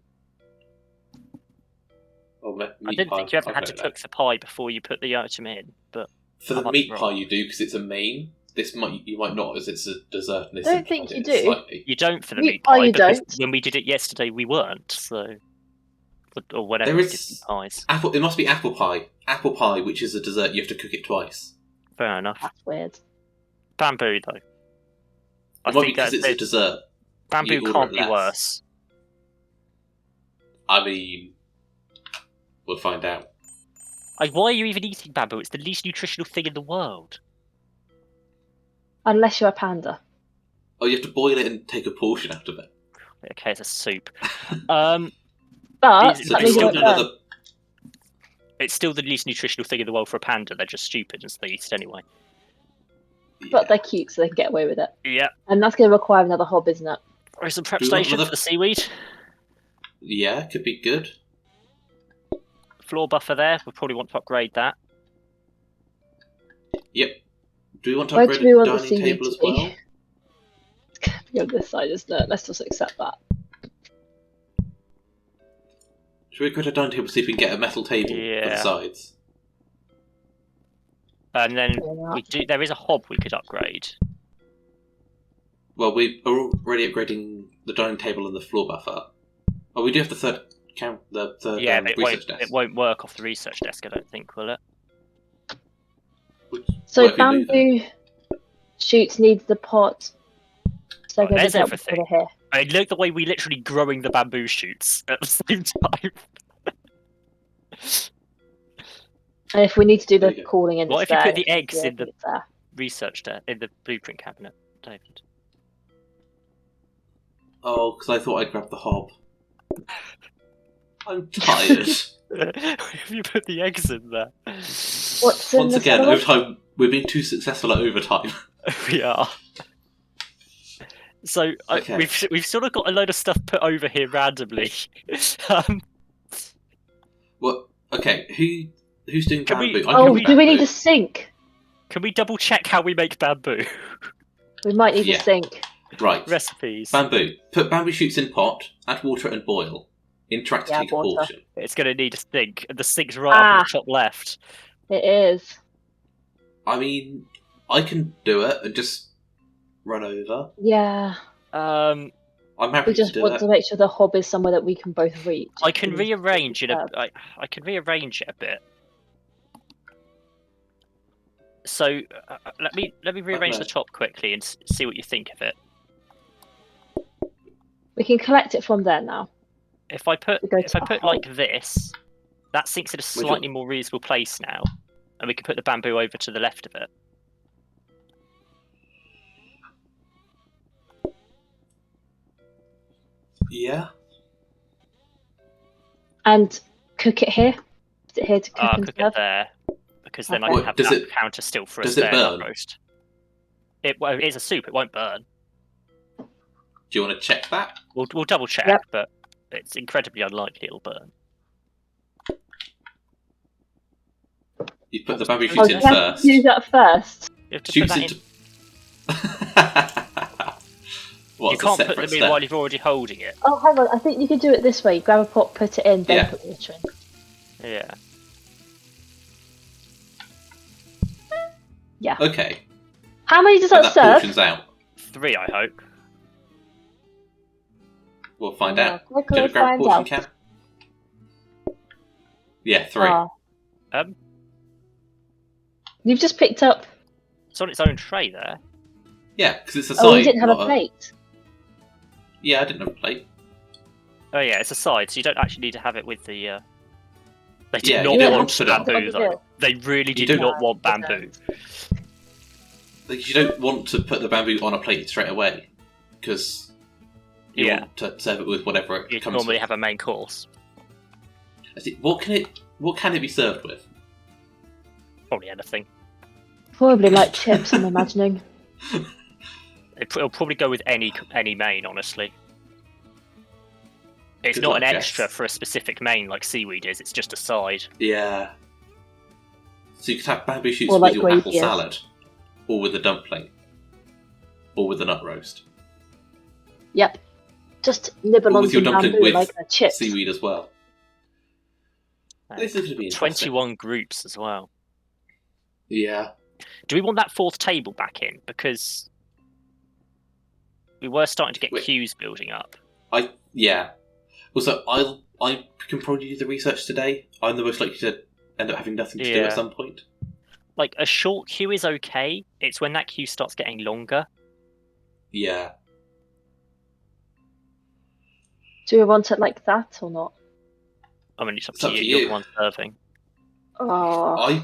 Or meat I didn't think you ever had to cook the pie before you put the item in, but for the meat pie you do because it's a main. You might not, as it's a dessert. And I don't think you do. Slightly. You don't for the meat pie. You because don't. When we did it yesterday, we weren't. So, or whatever. There we is did pies. It must be apple pie. Apple pie, which is a dessert, you have to cook it twice. Fair enough. That's weird. Bamboo though. I think because it's a dessert. Bamboo can't be worse. I mean, we'll find out. Why are you even eating bamboo? It's the least nutritional thing in the world. Unless you're a panda. Oh, you have to boil it and take a portion out of it. Okay, it's a soup. But it's still the least nutritional thing in the world for a panda. They're just stupid and so they eat it anyway. But they're cute, so they can get away with it. Yeah. And that's going to require another hob, isn't it? Or some prep station for the seaweed. Yeah, could be good. Floor buffer there. We'll probably want to upgrade that. Yep. Do we want to upgrade the dining table as well? It's going to be on this side, isn't it? Let's just accept that. Should we upgrade a dining table see if we can get a metal table for the sides? And then there is a hob we could upgrade. Well, we are already upgrading the dining table and the floor buffer. Oh, we do have the third research desk. It won't work off the research desk, I don't think, will it? So bamboo shoots needs the pot. So there's everything. Here. I look the way we literally growing the bamboo shoots at the same time. And if we need to do the cooling in, what if you put the eggs in the research in the blueprint cabinet, David? Oh, because I thought I'd grab the hob. I'm tired. If you put the eggs in there. Once again, overtime. We're being too successful at overtime. We are. So we've sort of got a load of stuff put over here randomly. Well, okay. Who's doing bamboo? Do we need a sink? Can we double check how we make bamboo? We might need a sink. Right. Recipes. Bamboo. Put bamboo shoots in pot. Add water and boil. Interact to take a portion. It's going to need a sink, and the sink's right up in the top left. It is. I mean, I can do it and just run over. Yeah. I'm happy to do it. We just want to make sure the hob is somewhere that we can both reach. I can rearrange it. I can rearrange it a bit. So let me rearrange the top quickly and see what you think of it. We can collect it from there now. If I put like this, that sinks in a slightly more reasonable place now, and we can put the bamboo over to the left of it. Yeah. And cook it here. Is it here to cook and cook serve? It there, because then I can have that counter still for a spare roast. It is a soup. It won't burn. Do you want to check that? We'll double check, but it's incredibly unlikely it'll burn. You put the bamboo shoots in first. Do that first. You have to put that in. You can't put them in while you're already holding it. Oh, hang on. I think you could do it this way. Grab a pot, put it in, then put water in. Yeah. Yeah. Okay. How many does that serve? Portions out. 3, I hope. We'll find out. Quickly Gonna grab a find portion out. can? Yeah, 3. You've just picked up. It's on its own tray there. Yeah, because it's a side. Oh, you didn't have a not plate. Yeah, I didn't have a plate. Oh yeah, it's a side, so you don't actually need to have it with the. They did Yeah, not you don't want want to bamboo though. They really did don't- not want bamboo. Like, you don't want to put the bamboo on a plate straight away, because you want to serve it with whatever it You comes normally with. have a main course. What can it be served with? Probably anything. Probably like chips, I'm imagining. It'll probably go with any main, honestly. It's Good not luck, an Jess. extra for a specific main like seaweed is, it's just a side. Yeah. So you could have bamboo shoots Or with like your apple gravy is. salad, or with a dumpling, or with a nut roast, Yep. Just nibble or on with your some dumpling bamboo with like a chip. seaweed as well. This is going to be interesting. 21 groups as well. Yeah. Do we want that 4th table back in? Because we were starting to get queues building up. Yeah. Also, I can probably do the research today. I'm the most likely to end up having nothing to do at some point. Like, a short queue is okay. It's when that queue starts getting longer. Yeah. Do we want it like that or not? I mean, it's up to you. You're the one serving. Oh. I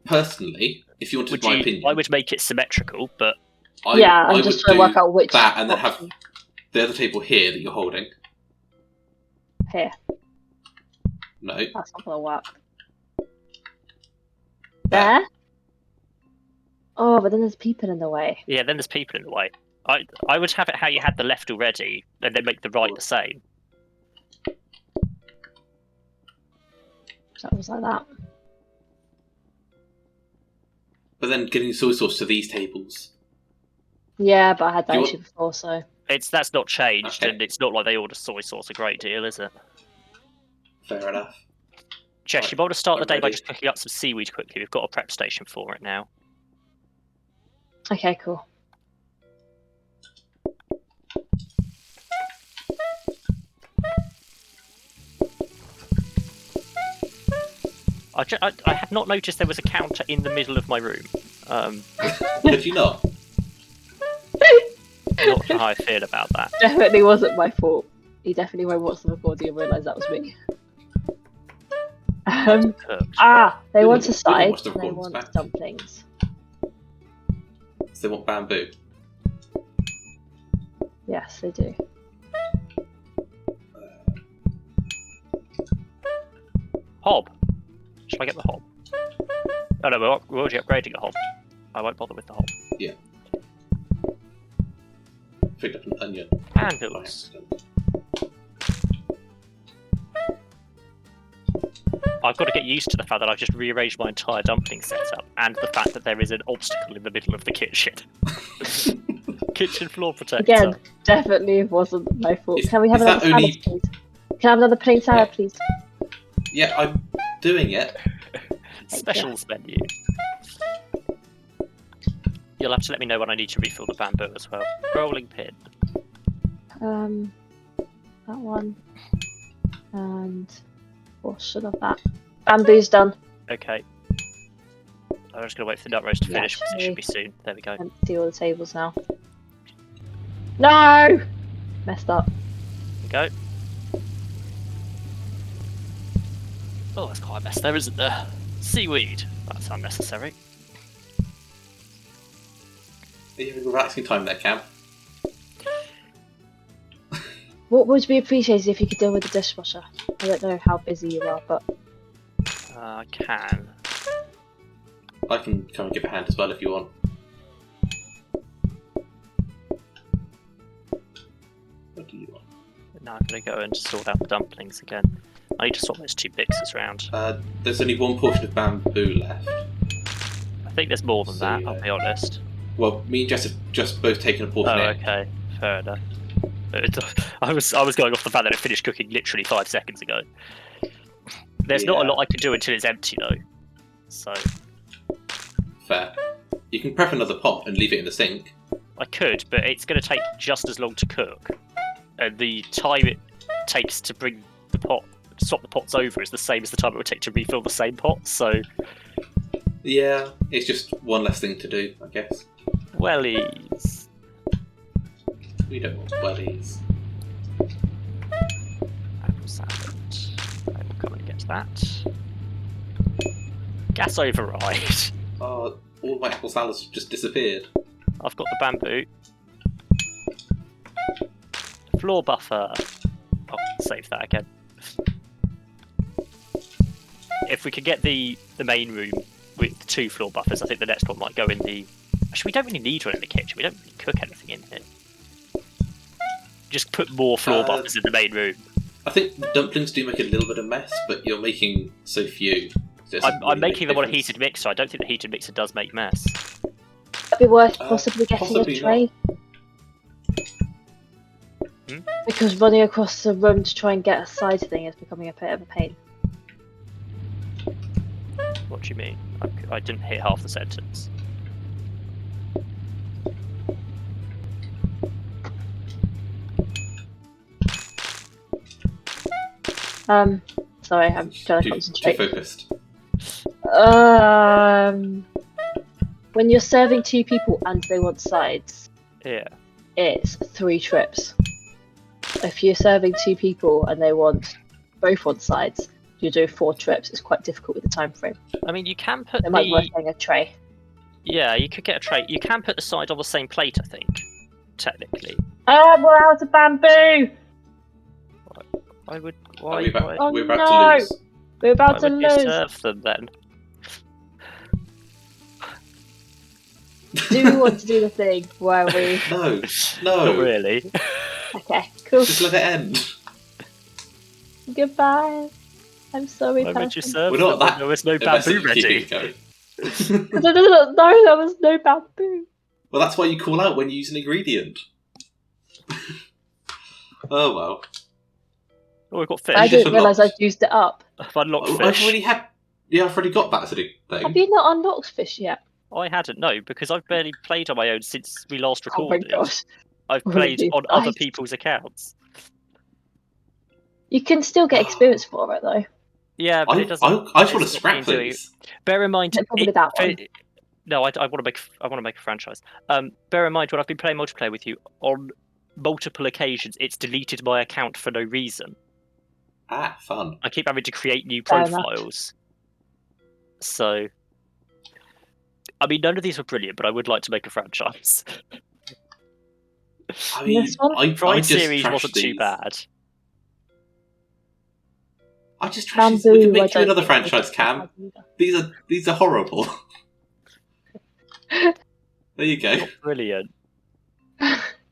personally, if you wanted my opinion, I would make it symmetrical, but I'm just trying to work out which. That and then have the other table here that you're holding. Here. No. That's not gonna work. There? Oh, but then there's people in the way. Yeah, then there's people in the way. I would have it how you had the left already, and then make the right the same. So it was like that. But then getting soy sauce to these tables. Yeah, but I had that issue before, so. That's not changed, Okay. and it's not like they order soy sauce a great deal, is it? Fair enough. Jess, Right, you want to start the I'm day by ready. just cooking up some seaweed quickly. We've got a prep station for it now. Okay, cool. I had not noticed there was a counter in the middle of my room. Did you not? Not sure how I feel about that. Definitely wasn't my fault. He definitely won't watch the recording and realise that was me. They want a side watch the and they recordings want back. dumplings. So they want bamboo. Yes, they do. Hob. Should I get the hob? Oh no, we're already upgrading a hob. I won't bother with the hob. Yeah. Picked up an onion. And by books. accident. I've got to get used to the fact that I've just rearranged my entire dumpling setup, and the fact that there is an obstacle in the middle of the kitchen. Kitchen floor protector. Again, definitely wasn't my fault. Is- Can we have is another that salad, only- please? Can I have another plain salad, please? Yeah, I'm doing it. Specials menu. You'll have to let me know when I need to refill the bamboo as well. Rolling pin. That one. And portion of that. Bamboo's done. Okay. I'm just going to wait for the nut roast to finish because it should be soon. There we go. Empty all the tables now. No! Messed up. There we go. Oh, that's quite a mess there, isn't there? Seaweed. That's unnecessary. Are you having a relaxing time there, Cam? What would be appreciated if you could deal with the dishwasher? I don't know how busy you are, but I can. I can come and give a hand as well if you want. What do you want? Now I'm going to go and sort out the dumplings again. I need to swap those 2 mixes around. There's only one portion of bamboo left. I think there's more than So, that, I'll be honest. Well, me and Jess have just both taken a portion Oh, in. okay. Fair enough. I was going off the fact that it finished cooking literally 5 seconds ago. There's not a Yeah. lot I can do until it's empty, though. So, Fair. You can prep another pot and leave it in the sink. I could, but it's going to take just as long to cook. the time it takes to bring the pot, swap the pots over, is the same as the time it would take to refill the same pot. So yeah, it's just one less thing to do, I guess. Wellies. We don't want wellies. Apple salad. I will come and get that. Gas override. Oh, all my apple salads just disappeared. I've got the bamboo. Floor buffer. I'll save that again. If we could get the main room with 2 floor buffers, I think the next one might go in the... Actually, we don't really need one in the kitchen. We don't really cook anything in here. Just put more floor buffers in the main room. I think dumplings do make a little bit of mess, but you're making so few. I'm making them on a heated mixer. I don't think the heated mixer does make mess. It'd be worth possibly getting possibly a tray. Because running across the room to try and get a side thing is becoming a bit of a pain. What do you mean? I didn't hear half the sentence. Sorry, I'm trying to concentrate. Too focused. When you're serving 2 people and they want sides, Yeah. it's 3 trips. If you're serving 2 people and they both want sides, you do 4 trips. It's quite difficult with the time frame. I mean, you can put It might be worth getting a tray. Yeah, you could get a tray. You can put the side on the same plate, I think. Technically. We're out of bamboo! I would. We're about Oh, to no! lose. We're about Why to would you lose! serve them then? Do we want to do the thing where we... No. Not really. Okay, cool. Just let it end. Goodbye. I'm sorry, Why would you person. serve We're not them when that there was no bamboo invested in keeping ready? it going. No, there was no bamboo. Well, that's why you call out when you use an ingredient. Oh well. Oh, we've got fish. I didn't unlocked. realise I'd used it up. I've unlocked I've fish. already had. Yeah, I've already got that sort of thing. Have you not unlocked fish yet? I hadn't, no, because I've barely played on my own since we last Oh my recorded. gosh. I've played Really on other nice. people's accounts. You can still get experience for it though. Yeah, but I it doesn't. just want to it's not scrap been doing- these. Bear in mind, Probably that one. No, I want to make a franchise. Bear in mind, when I've been playing multiplayer with you on multiple occasions, it's deleted my account for no reason. Ah, fun. I keep having to create new Fair enough. profiles. So, I mean, none of these were brilliant, but I would like to make a franchise. I mean, This one? I Pride just series trashed wasn't too these. bad. I just trashed these. We Bamboo, can make you I another don't think franchise, I Cam. can either. These are horrible. There you go. Not brilliant.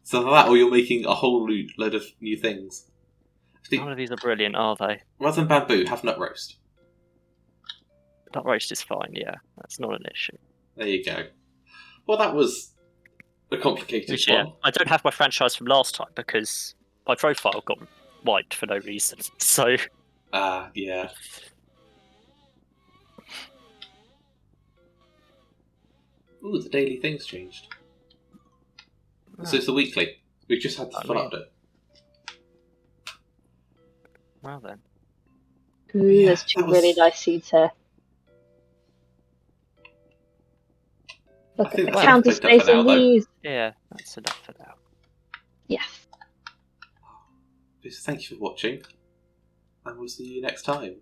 So that, or you're making a whole load of new things. I think None of these are brilliant, are they? rather than bamboo, have nut roast. Nut roast is fine, yeah. That's not an issue. There you go. Well, that was a complicated Which, yeah, one. I don't have my franchise from last time because my profile got wiped for no reason. So, Yeah. Ooh, the daily thing's changed. So it's the weekly. We've just had the full mean- update. well then. Ooh, Yeah, there's 2 that was- really nice seeds here. Look I at think the that's counter enough picked up space for now, on though. these. Yeah, that's enough for now. Yes. Thank you for watching, and we'll see you next time.